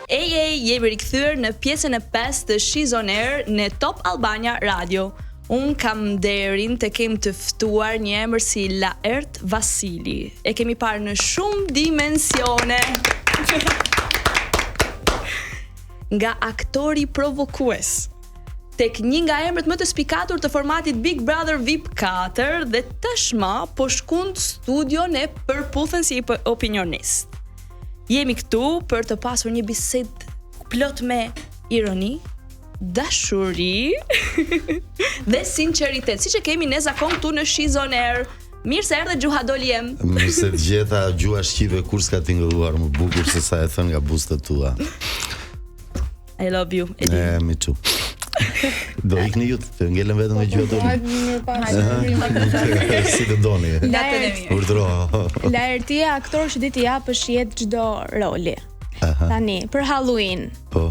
Jemi rikthyer në pjesën e 5 të She's on Air në Top Albania Radio. Unë kam nderin të kem të ftuar një emër si Laert Vasili. E kemi parë në shumë dimensione. Nga aktori provokues tek një nga emrat më të spikatur të formatit Big Brother VIP 4 dhe tashmë po shkund studion e përputhen si opinionist. Jemi këtu për të pasur një bisedë plot me ironi, dashuri dhe sinqeritet, siç e kemi ne zakon këtu në She's on Air. Mirë se erdhe Gjuha Doliem. Mirë se të gjeta Gjua shqipe kur s'ka tingëlluar më bukur se sa e thën nga buzët tua. I love you. Me too. Do ikni ju të ngelen vetëm me Gjua Doliem. Si të doni. Urdhro. Laerti e aktor që ti japësh jetë çdo roli. Tani, për Halloween. Po.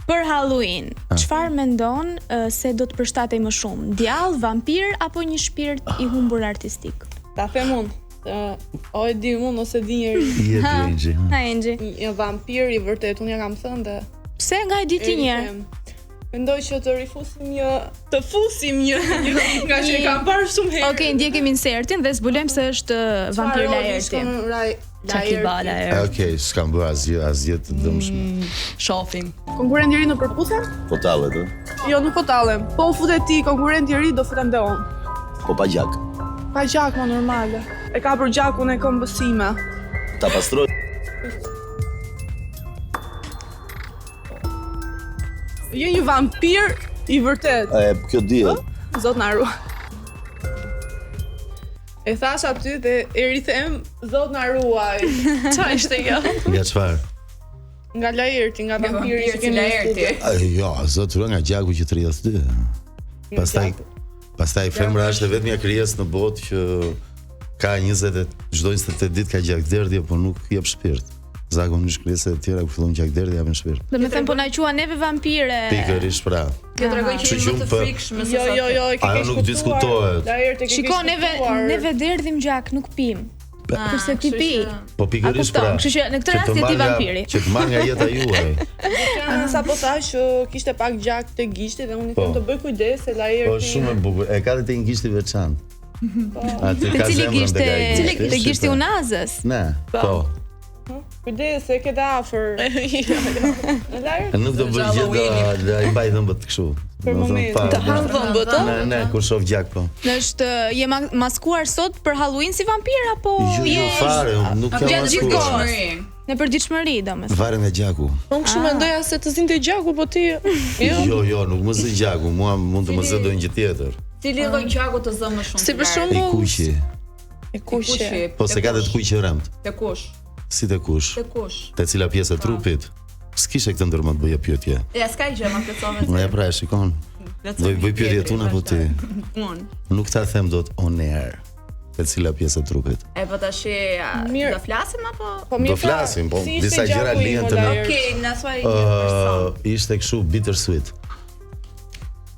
Për Halloween, çfarë mendon se do të përshtatej më shumë? Djall, vampir apo një shpirt i humbur artistik? Ta them unë. O e di unë ose di njëri. Jepi Engji. Ha Engji. Një vampir i vërtet, unë ja kam thënë dhe pse nga e di ti një? Mendoj që të fusim një nga që e kam parë shumë herë. Okej, ndjekim insertin dhe zbulojmë se është vampir Laerti. Laerti. Okej, s'kam bërë asgjë të dëmshme. Shohim. Konkurrent i ri në përputhe? Po tallet, Jo, nuk po tallem. Po u futet ti konkurrent i ri do futem dhe unë. Po pa gjak. Pa gjak më normale. E ka për gjakun e këmbësime. Ta pastroj. Je një vampir i vërtet. Kjo dihet. Zot na ruaj. E thash aty dhe e rithem Zot na ruaj. Çfarë ishte kjo? Nga çfarë? Nga Laerti, nga vampiri që kemi në studio. Jo, zot ruaj nga gjaku që 32. Pastaj femra është vetëm krijesë në botë që ka çdo 28 ditë ka gjakderdhje, po nuk jep shpirt. Zakonisht krijesat e tjera kur fillon gjakderdhje japin shpirt. Do të them po na quan neve vampire. Pikërisht pra. Kjo tregon që jemi më të frikshme se sa. Jo, e ke keq. Nuk diskutohet. Shikon, neve derdhim gjak, nuk pim. Kurse ti pi. Po pikërisht pra. Kështu që në këtë rast je ti vampiri. Që të marr nga jeta juaj. Sapo thash që kishte pak gjak te gishti dhe unë i them të bëj kujdes se Laerti. Po shumë e bukur. E ka te një gishti veçantë. Aty ka zemrën te gishti unazës. Ne. Po. Kujdes se ke afër. Nuk do bëj gjë, i mbaj dhëmbët kështu. Për moment. Të han dhëmbët, ë? Ne kur shoh gjak po. Është je maskuar sot për Halloween si vampir apo Jo, fare, nuk jam maskuar. Në përditshmëri domethënë. Varet nga gjaku. Unë kështu mendoja se të zinte gjaku, po ti Jo, nuk më zë gjaku, mua mund të më zë ndonjë gjë tjetër. Cili lloj gjaku të zë më shumë? Si për shembull I kuqi. Po se ka të kuqi rëmt. Te kush? Si te kush? Te kush? Te cila pjesë e trupit? S'kishe këtë ndërmë të bëja pyetje. Ja, s'ka gjë më plotësove. Ja pra, shikon. Do i bëj pyetje tuna apo ti? Unë. Nuk ta them dot on air. Te cila pjesë e trupit? E po tash do flasim apo? Do flasim, po disa gjëra lihen të ne. Okej, na thuaj një person. Ishte kështu bitter sweet.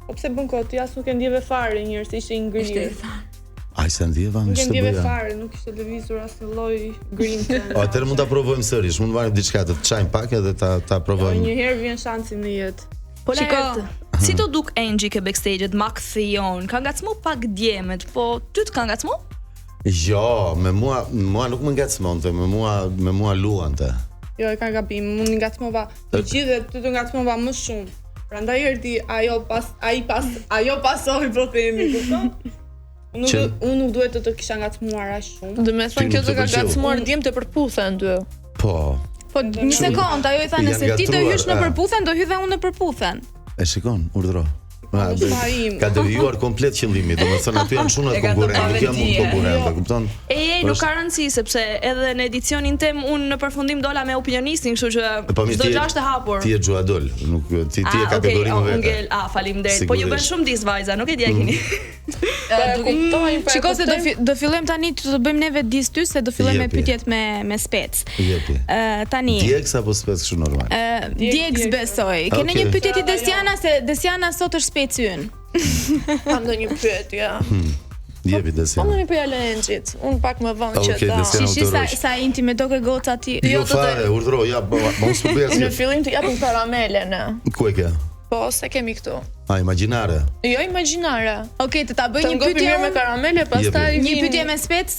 Po pse bën kot? Ti as nuk e ndjeve fare njerëz, ishte i ngrirë. Ai se ndjeva më Nuk e ç'të ndjeve bëja. fare, nuk ishte lëvizur asnjë lloj grinte. Atëherë mund ta provojmë sërish, mund marrim diçka të çajm pak edhe ta provojmë. Një herë vjen shansi në jetë. Po shiko, si do duk Engji ke backstage-et, Makthion, ka ngacmu pak djemet, po ty të ka ngacmu? Jo, me mua nuk më ngacmonte, me mua luante. Jo, e ka gabim, unë ngacmova të gjithë dhe ty të ngacmova më shumë. Prandaj erdhi ajo pasoi po themi, kupton? Unë nuk duhet të kisha ngacmuar aq shumë. Do të thonë kjo të ka ngacmuar djem të përputhen ty. Po. Po një sekond, ajo i tha nëse ti do hysh në përputhen, do hyj dhe unë në përputhen. E shikon, urdhro. Ka devijuar komplet qëllimi, domethënë aty janë shumë konkurrentë, nuk jam unë konkurrent, kupton? Nuk ka rëndësi sepse edhe në edicionin tim unë në përfundim dola me opinionistin, kështu që çdo gjë është e hapur. Ti je Xhuadol, nuk ti je kategorinë vetë. Faleminderit. Po ju bën shumë dis vajza, nuk e di a keni. Shiko se do fillojmë tani të bëjmë neve dis ty se do fillojmë me pyetjet me spec. Tani. Diegs apo spec kështu normal? Diegs besoj. Keni një pyetje ti Desiana se Desiana sot është speci ynë. Kam ndonjë pyetje. Jepi Desiana. Unë mi për Lenxhit. Unë pak më vonë që Okej, ta. Desiana. Shishi sa intime do ke goca ti. Jo fare, urdhro, ja, mos u bëj Në asgjë. fillim të japim karamele ne. Ku e ke? Po, se kemi këtu. Imagjinare. Jo imagjinare. Okej, të ta bëj Të një ngopi pyetje mirë me karamele, pastaj Një pyetje me spec.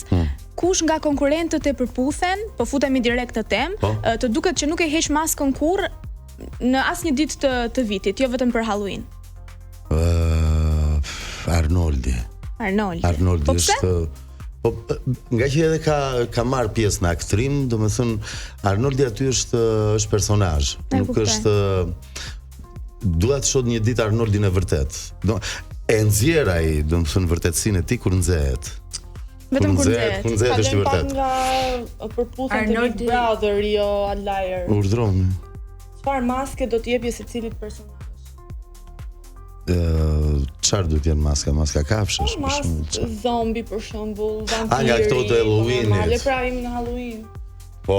Kush nga konkurrentët e përputhen, po futemi direkt të temë, Po. të duket që nuk e heq maskën kurrë në asnjë ditë të vitit, jo vetëm për Halloween. Arnoldi. Arnold. Po pse? është po nga që edhe ka marr pjesë në aktrim, domethënë Arnoldi aty është personazh, nuk kuptoj. është dua të shoh një ditë Arnoldin e vërtet. E nxjerr ai, domethënë vërtetësinë e tij kur nxehet. Vetëm kur nxehet nxehet. është i Pak vërtet. nga përputhen të Arnoldi- Big Brother, jo outlier. Urdhroni. Çfarë maske do të jepje secilit personazh? Çfarë duhet jenë maska? Maska kafshësh për shembull. Mask zombi për shembull, vampiri. nga këto të Halloweenit. Normale pra im në Halloween. Po,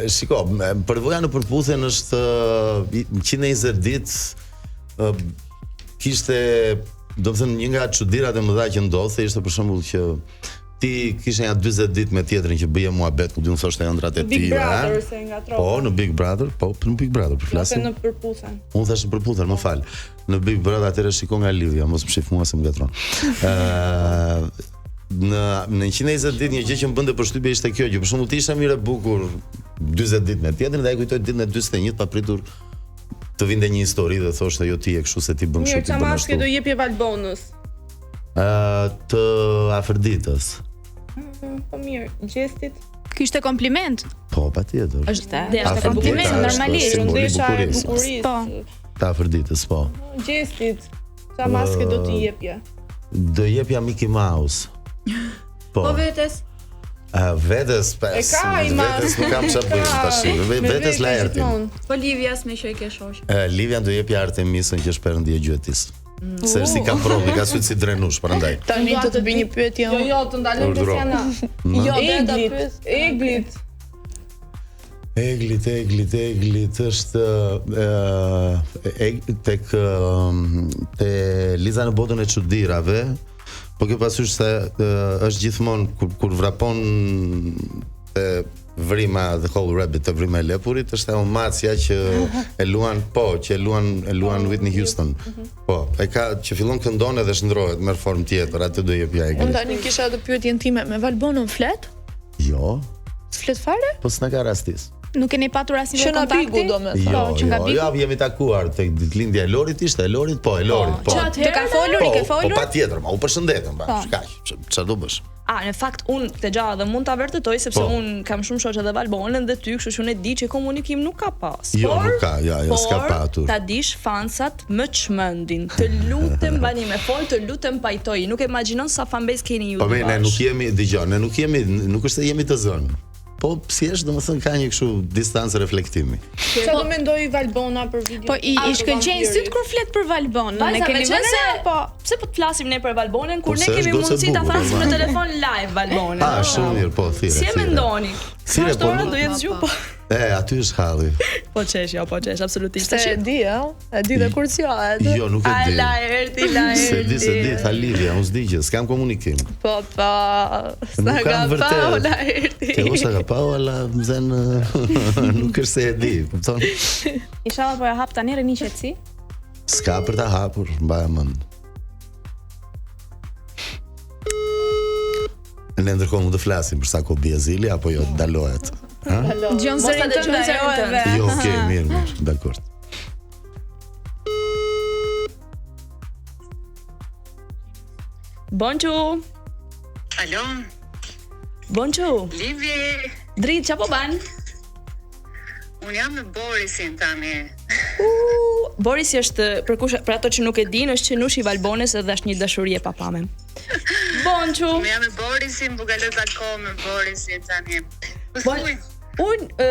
shiko, përvoja në përputhjen është 120 ditë kishte, do të thënë, një nga çudirat e mëdha që ndodhte ishte për shembull që ti kishe ja 40 ditë me tjetrin që bëje muhabet, ku diun thoshte ëndrat e tij. Big Brother se nga tropa. Po, në Big Brother, po, në Big Brother për Ose flasim. në përputhen. Unë thash në përputhen, më fal. Në Big Brother atëherë shiko nga Livia, mos më shif mua se më gatron. Në 120 ditë një gjë që më bënte përshtypje ishte kjo, që për shembull ti isha mirë e bukur 40 ditë me tjetrin dhe ai kujtoi ditën e 41 papritur të vinte një histori dhe thoshte jo ti je kështu se ti bën kështu Mirë, ti çfarë bën maske do ashtu. jepje Valbonës? Të Afërditës. Po mirë, gjestit. Ky ishte kompliment. Po, patjetër. Është Afërdita kompliment është normalisht. simboli i Ndesha e bukurisë. bukurisë. Po. Të Afërditës, po. Gjestit. Çfarë maske do t'i jepje? Do jepja Mickey Mouse. Po. Po vetes. Vetes E ka ai vetes nuk kam çfarë bëj tash. Vetes la ertin. Po Livias me që e ke shoq. Livian do jepja Artemisën që është perëndi e gjuetis. Se si ka provë, ka syt si drenush, prandaj. Tani do të bëj një pyetje. Jo, të ndalem Urdhro. Desiana. Jo, dhe ta Eglit. pyes. Eglit. Eglit është tek te Liza në botën e çudirave. Po ke parasysh se është gjithmonë kur vrapon te vrima The Whole Rabbit, të vrima e lepurit, është ajo macja që e luan, që e luan Whitney Houston. Po, e ka që fillon këndon edhe shndrohet, merr formë tjetër, atë do jepja Unë Eglit. tani kisha të pyetjen time me Valbonën flet? Jo, S'flet fare? po s'na ka rastis. Nuk keni patur asnjë Që nga kontakti? Bigu domethënë. Jo, që nga Bigu? jemi takuar tek ditëlindja e Lorit ishte, e Lorit, po. Të ka folur, i ke folur? Po patjetër, ma u përshëndetëm, Po. kaq, çfarë do bësh? Në fakt unë të gjalla dhe mund ta vërtetoj sepse Po. unë kam shumë shoqe dhe Valbonën dhe ty, kështu që unë e di që komunikim nuk ka pas. Jo, Por- nuk ka, s'ka patur. Ta dish fansat më çmendin. Të lutem bani me fol, të lutem pajtoj. Nuk e imagjinon sa fanbase keni ju. Po me dy ne bashkë. nuk jemi, dëgjoj, ne nuk është se jemi të zënë. Po si është, domethënë ka një kështu distancë reflektimi. Çfarë do mendoj Valbona për video? Po i shkëlqejnë syt kur flet për Valbonën. Ne Vajza, keni me qenë vënë se po. pse po të flasim ne për Valbonën kur Po ne se kemi është gocë mundësi ta bukur, thrasim në normal. telefon live Valbonën. Shumë mirë, po, thire. Si e mendoni? Thire, Sa po, ora nuk- do jetë zgju po. Aty është halli. Po qesh, jo, po qesh, absolutisht. Se e di, e di dhe kur s'johet. Jo, nuk e di. La erti. Se di, tha Livia, unë s'di që s'kam komunikim. Po, sa Nuk ka kam pa vërtet. la erti. Te usa ka pa ala më nuk është se e di, kupton? Inshallah po e hap tani rëni qetësi. S'ka për ta hapur, mbaja mend. Ne ndërkohë mund të flasim për sa ko bie zili apo jo dalohet. Ha? Gjon Mos ta zërin dëgjojnë tënde, zërin jo tënd. edhe. Jo, okay, mirë, dakord. Bonjour. Alo, Bonjour. Livi, Drit, çapo ban? unë jam me Borisin tani. Boris është për ato që nuk e dinë, është qenushi i Valbonës dhe është një dashuri e papame. Bonjour. Unë jam me Borisin, bukaloj kohë me Borisin tani. Bon, unë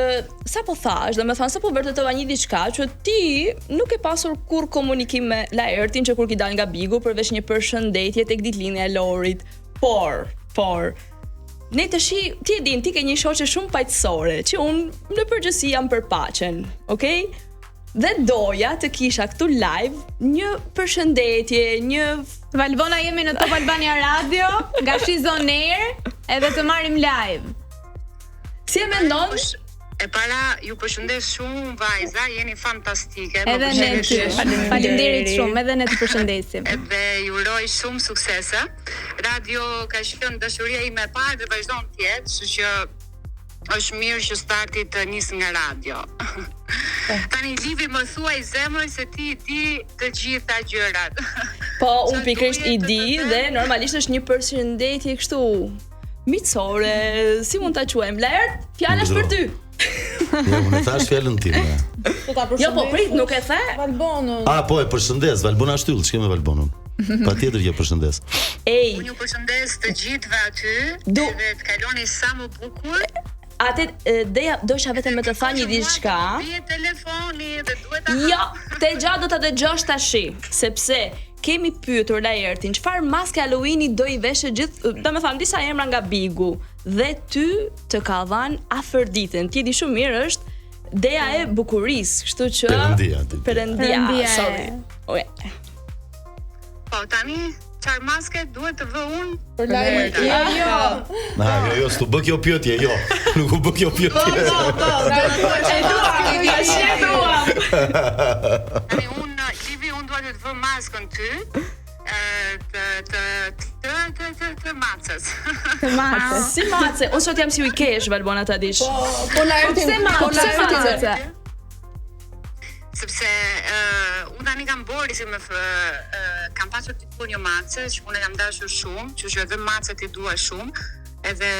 sa po thash, domethënë sa po vërtetova një diçka që ti nuk e pasur kur komunikim me Laertin që kur ki dal nga Bigu përveç një përshëndetje tek ditëlindja e Lorit. Por ne tash ti e din, ti ke një shoqe shumë paqësore, që unë në përgjithësi jam për paqen, okay? Dhe doja të kisha këtu live një përshëndetje, një Valbona, jemi në Top Albania Radio, nga Shizon Air, edhe të marrim live. Si e mendon? E para, ju përshëndes shumë vajza, jeni fantastike. Edhe ne ty. Faleminderit shumë, edhe ne të përshëndesim. Dhe ju uroj shumë suksese. Radio ka qenë dashuria ime e parë dhe vazhdon të jetë, kështu që është mirë që starti të nis nga radio. Tani Livi më thuaj zemrën se ti di të gjitha gjërat. Po, unë pikërisht i di dhe normalisht është një përshëndetje kështu miqësore, si mund ta quajmë? Laert, fjala është për ty. Jo, unë thash fjalën time. Jo, po prit, nuk e the. Valbonën. Po e përshëndes, Valbona shtyll, ç'ke me Valbonën? Patjetër që përshëndes. Ej, Unë ju përshëndes të gjithëve aty Du- dhe të kaloni sa më bukur. atë dosha vetëm me të thënë një diçka. Bie telefoni dhe duhet ta Jo, te gjatë do ta dëgjosh tash, sepse kemi pyetur Laertin çfarë maske Halloweeni do i veshë gjithë, domethënë disa emra nga Bigu dhe ty të ka dhënë Afërditën. Ti e di shumë mirë është Dea e bukurisë, kështu që Perëndia, Perëndia, sorry. Okej. Po tani çfarë maske duhet të vë unë? Për Laertin. Jo, s'u bë kjo pyetje, jo. Nuk u bë kjo pyetje. Tani unë Livi unë dua të të vë maskën ty. Të macës. Të macës. Si mace, unë sot jam si Wikesh, Valbona ta dish. Po Laertin. Pse mace? Sepse unë tani kam bori si kam pasur të punë një macë, që unë e kam dashur shumë, që edhe macët i dua shumë, edhe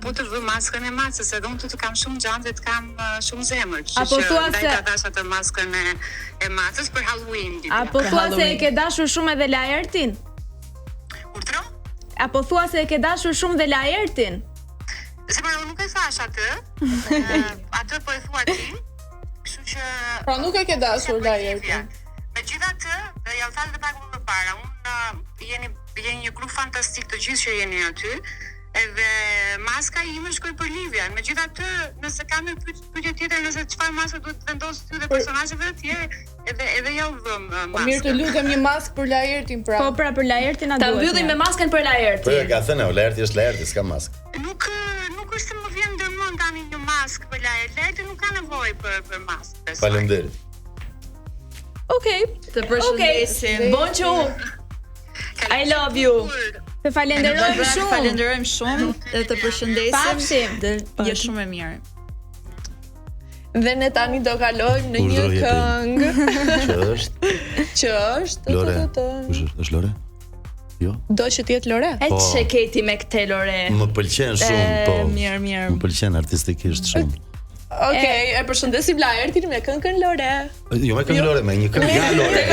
po të vë maskën e macës, edhe unë të kam shumë gjanë dhe të kam shumë zemër, Apo thua ndaj se- ta dasha të maskën e macës për Halloween. Apo thua se e ke dashur shumë edhe Laertin? Urdhro? Apo thua se e ke dashur shumë dhe Laertin? Se para unë nuk e thash atë, atë po e thua ti, kështu që... Pra nuk e ke dashur Laertin. Megjithatë, dhe ja u thash edhe pak më parë, unë jeni një grup fantastik të gjithë që jeni aty, edhe maska ime shkoi për Livian. Megjithatë, nëse kam një pyetje tjetër, nëse çfarë maske duhet të vendos ty dhe personazheve të tjerë, edhe ja u vëm Po maskën. mirë të lutem një maskë për Laertin pra. Po pra për Laertin na Ta duhet. mbyllim me masken për Po Laertin. ka thënë, Laerti është Laerti, s'ka maskë. Nuk është se më vjen ndërmend tani një maskë për Laert. Laerti nuk ka nevojë për maskë. Faleminderit. Okej. Të përshëndesim. Bonçu. I love you. Të falenderojmë shumë. Falenderojmë shumë dhe të përshëndesim. Pafshim. Dhe je shumë e mirë. Dhe ne tani do kalojmë në një Urdhro jepi. këngë Që është që është Lore. Kush është? Është Lore? Jo. do që të jetë Lore. E Po. çeketi me këtë Lore. Më pëlqen shumë, po. Mirë. Më pëlqen artistikisht shumë. Okej, e përshëndesim Laertin me këngën Lore. Jo me këngë Lore, me një këngë nga Lore.